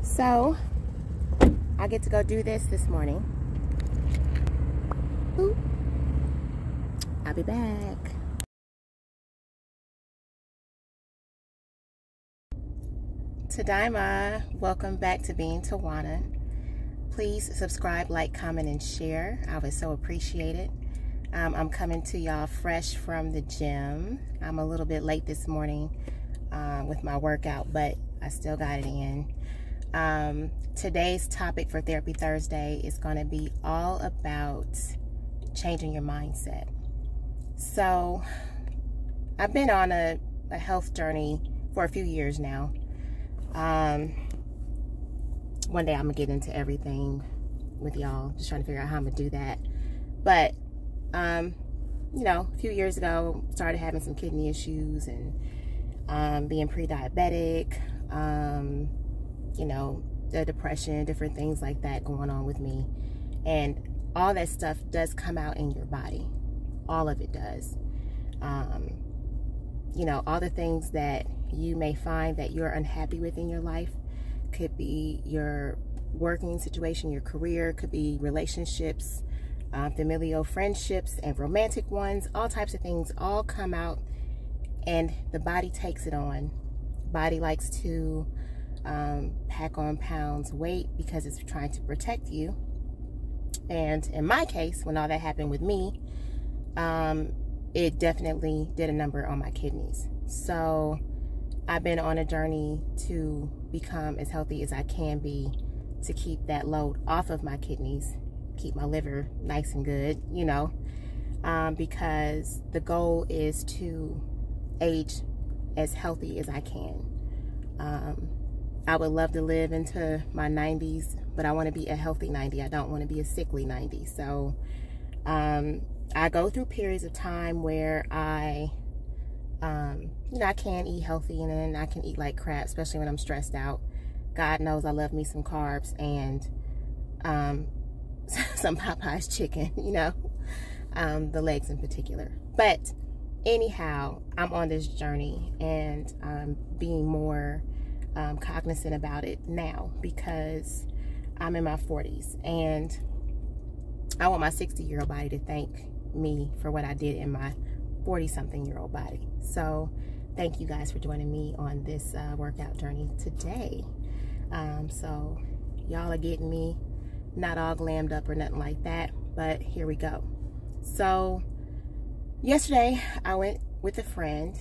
So I get to go do this morning. Ooh. I'll be back. Tadaima, welcome back to Being Tawana. Please subscribe, like, comment, and share. I would so appreciate it. I'm coming to y'all fresh from the gym. I'm a little bit late this morning with my workout, but I still got it in. Today's topic for Therapy Thursday is going to be all about changing your mindset. So I've been on a health journey for a few years now. One day I'm gonna get into everything with y'all, just trying to figure out how I'm gonna do that. But you know, a few years ago started having some kidney issues and being pre-diabetic, you know, the depression, different things like that going on with me. And all that stuff does come out in your body. All of it does. You know, all the things that you may find that you're unhappy with in your life could be your working situation, your career, could be relationships, familial friendships and romantic ones, all types of things all come out and the body takes it on. Body likes to pack on pounds weight because it's trying to protect you. And in my case, when all that happened with me, it definitely did a number on my kidneys. So I've been on a journey to become as healthy as I can be to keep that load off of my kidneys, keep my liver nice and good, you know, because the goal is to age as healthy as I can. I would love to live into my 90s, but I want to be a healthy 90. I don't want to be a sickly 90. So I go through periods of time where I you know, I can eat healthy and then I can eat like crap, especially when I'm stressed out. God knows I love me some carbs and some Popeye's chicken, you know, the legs in particular. But anyhow, I'm on this journey and I'm being more cognizant about it now because I'm in my 40s and I want my 60-year-old body to thank me for what I did in my 40-something-year-old body. So thank you guys for joining me on this workout journey today. So y'all are getting me not all glammed up or nothing like that, but here we go. So yesterday I went with a friend.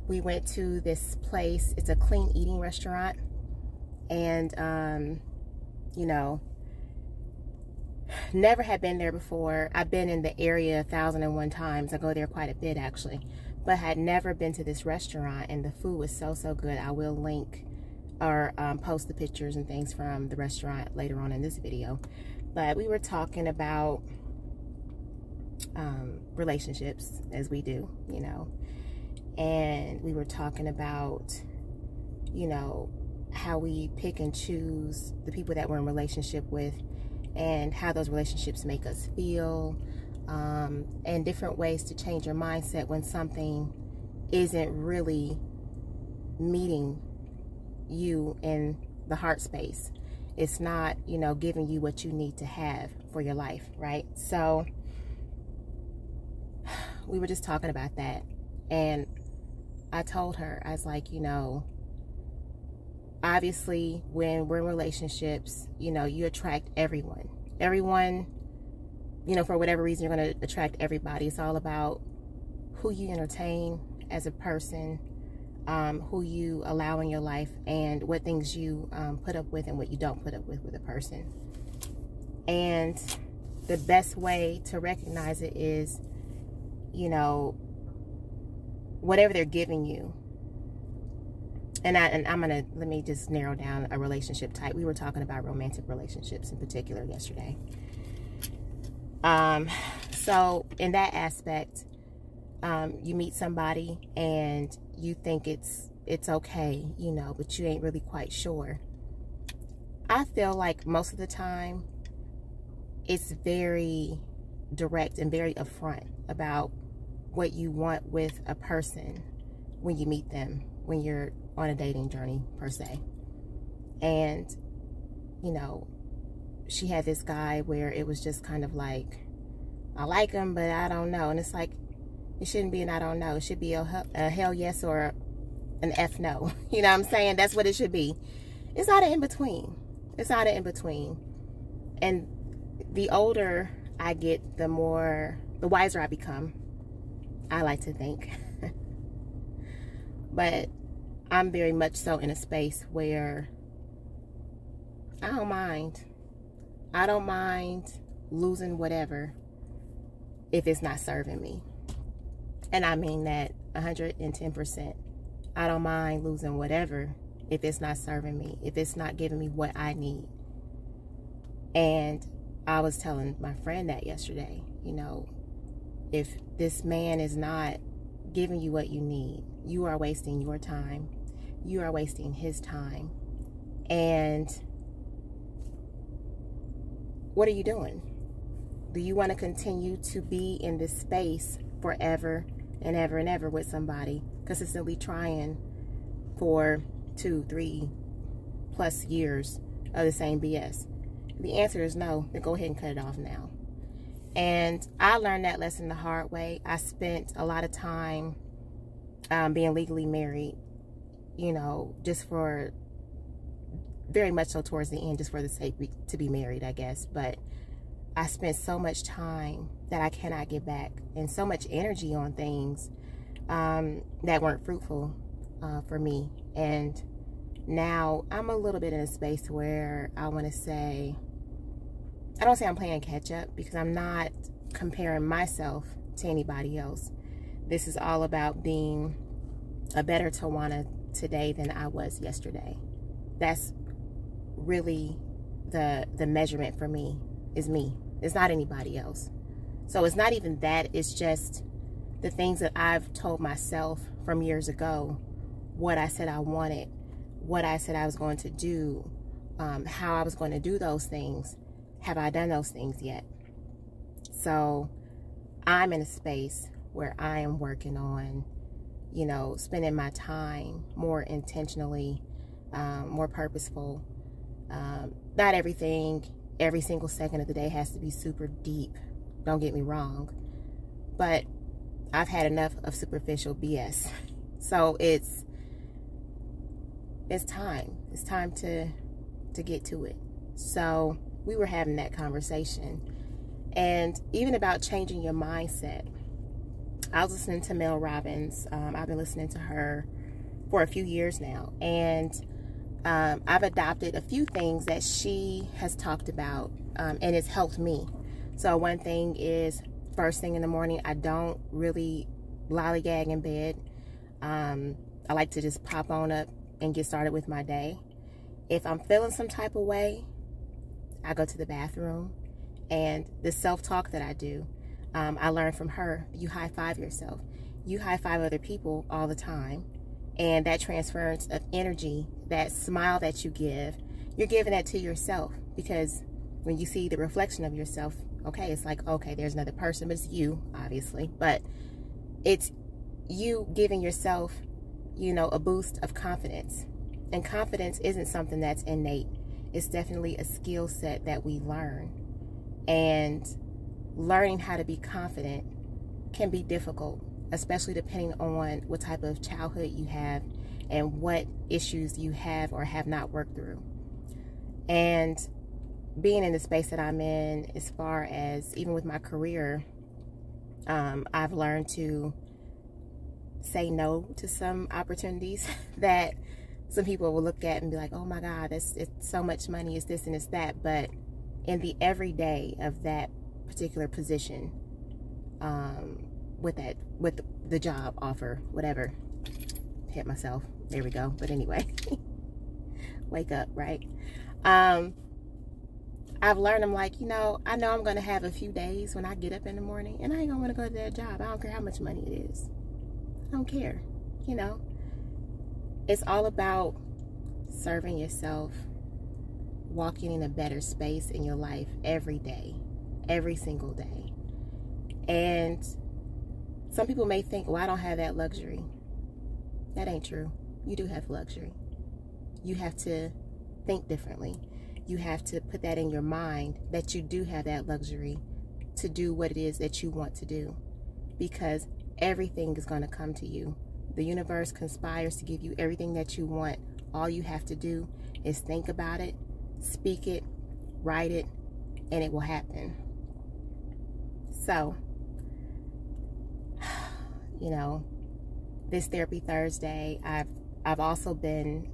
We went to this place. It's a clean eating restaurant, and you know, never had been there before. I've been in the area 1,001 times. I go there quite a bit actually, but had never been to this restaurant, and the food was so good. I will link or post the pictures and things from the restaurant later on in this video. But we were talking about relationships, as we do, you know, and we were talking about, you know, how we pick and choose the people that we're in relationship with and how those relationships make us feel, and different ways to change your mindset when something isn't really meeting you in the heart space. It's not, you know, giving you what you need to have for your life, right? So we were just talking about that, and I told her, I was like, you know, obviously when we're in relationships, you know, you attract everyone, you know, for whatever reason, you're going to attract everybody. It's all about who you entertain as a person, who you allow in your life, and what things you put up with and what you don't put up with a person. And the best way to recognize it is, you know, whatever they're giving you. And let me just narrow down a relationship type. We were talking about romantic relationships in particular yesterday. So in that aspect, you meet somebody and you think it's okay, you know, but you ain't really quite sure. I feel like most of the time it's very direct and very upfront about what you want with a person when you meet them, when you're on a dating journey per se. And, you know, she had this guy where it was just kind of like, I like him, but I don't know. And it's like, it shouldn't be an I don't know. It should be a hell yes or an F no. You know what I'm saying? That's what it should be. It's not an in-between. It's not an in-between. And the older I get, the wiser I become, I like to think. But I'm very much so in a space where I don't mind. I don't mind losing whatever if it's not serving me. And I mean that 110%. I don't mind losing whatever if it's not serving me, if it's not giving me what I need. And I was telling my friend that yesterday, you know, if this man is not giving you what you need, you are wasting your time. You are wasting his time. And what are you doing? Do you want to continue to be in this space forever and ever and ever with somebody, consistently trying for 2-3+ years of the same BS? The answer is no. Then go ahead and cut it off now. And I learned that lesson the hard way. I spent a lot of time being legally married, you know, just for, very much so towards the end, just for the sake to be married, I guess. But I spent so much time that I cannot get back, and so much energy on things that weren't fruitful for me. And now I'm a little bit in a space where I want to say, I don't say I'm playing catch up, because I'm not comparing myself to anybody else. This is all about being a better Tawana today than I was yesterday. That's really the measurement for me, is me. It's not anybody else. So it's not even that. It's just the things that I've told myself from years ago, what I said I wanted, what I said I was going to do, how I was going to do those things. Have I done those things yet? So I'm in a space where I am working on, you know, spending my time more intentionally, more purposeful. Not everything, every single second of the day has to be super deep. Don't get me wrong. But I've had enough of superficial BS. So it's time. It's time to get to it. So we were having that conversation. And even about changing your mindset. I was listening to Mel Robbins. I've been listening to her for a few years now. And I've adopted a few things that she has talked about, and it's helped me. So one thing is, first thing in the morning, I don't really lollygag in bed. I like to just pop on up and get started with my day. If I'm feeling some type of way, I go to the bathroom. And the self-talk that I do, I learned from her. You high-five yourself. You high-five other people all the time. And that transference of energy, that smile that you give, you're giving that to yourself. Because when you see the reflection of yourself, okay, it's like, okay, there's another person, but it's you, obviously. But it's you giving yourself, you know, a boost of confidence. And confidence isn't something that's innate. It's definitely a skill set that we learn. And learning how to be confident can be difficult, especially depending on what type of childhood you have and what issues you have or have not worked through. And being in the space that I'm in, as far as even with my career, I've learned to say no to some opportunities that some people will look at and be like, oh my God, it's so much money, it's this and it's that. But in the everyday of that particular position, with the job offer, whatever, hit myself, there we go. But anyway, wake up, right? I've learned, I'm like, you know I'm going to have a few days when I get up in the morning and I ain't gonna want to go to that job. I don't care how much money it is. I don't care. You know, it's all about serving yourself, walking in a better space in your life every day, every single day. And some people may think, well, I don't have that luxury. That ain't true. You do have luxury. You have to think differently. You have to put that in your mind that you do have that luxury to do what it is that you want to do, because everything is going to come to you. The universe conspires to give you everything that you want. All you have to do is think about it, speak it, write it, and it will happen. So, you know, this Therapy Thursday, I've also been,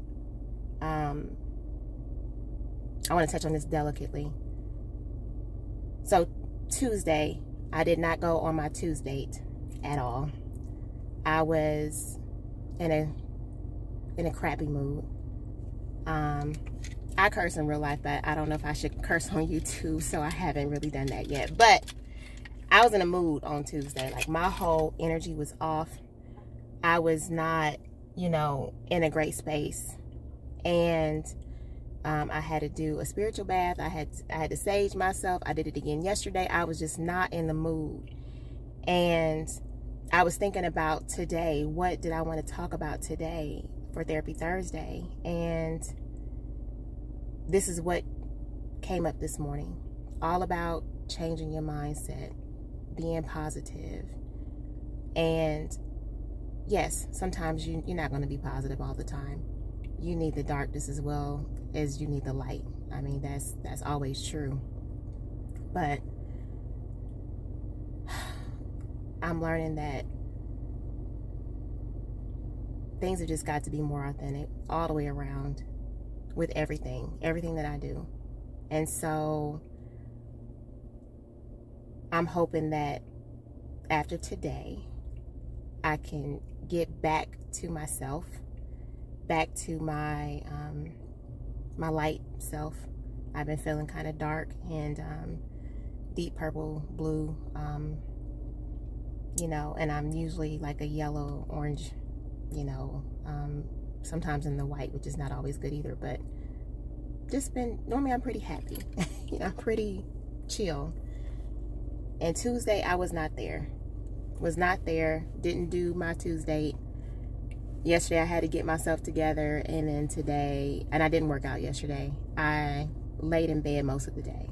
I want to touch on this delicately. So Tuesday, I did not go on my Tuesday at all. I was in a crappy mood. I curse in real life, but I don't know if I should curse on YouTube, so I haven't really done that yet. But I was in a mood on Tuesday. Like, my whole energy was off. I was not, you know, in a great space. And I had to do a spiritual bath. I had to sage myself. I did it again yesterday. I was just not in the mood. And I was thinking about today. What did I want to talk about today for Therapy Thursday? And this is what came up this morning. All about changing your mindset, being positive. And yes, sometimes you're not going to be positive all the time. You need the darkness as well as you need the light. I mean, that's always true. But I'm learning that things have just got to be more authentic all the way around with everything that I do. And so I'm hoping that after today, I can get back to myself, back to my my light self. I've been feeling kind of dark and deep purple, blue, you know, and I'm usually like a yellow, orange, you know, sometimes in the white, which is not always good either, but just normally I'm pretty happy. You know, I'm pretty chill. And Tuesday, I was not there. Didn't do my Tuesday. Yesterday, I had to get myself together, and then today, and I didn't work out yesterday. I laid in bed most of the day.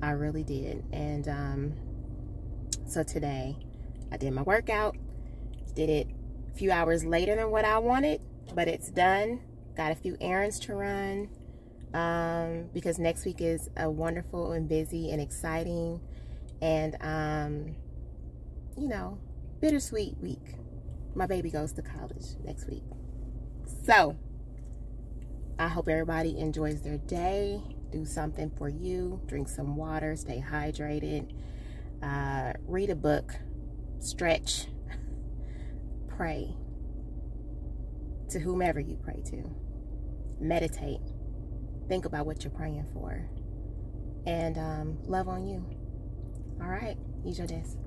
I really did. And so today, I did my workout. Did it a few hours later than what I wanted, but it's done. Got a few errands to run, because next week is a wonderful and busy and exciting and you know, bittersweet week. My baby goes to college next week. So I hope everybody enjoys their day. Do something for you. Drink some water. Stay hydrated. Read a book. Stretch. Pray to whomever you pray to. Meditate. Think about what you're praying for. And love on you. All right. Use your desk.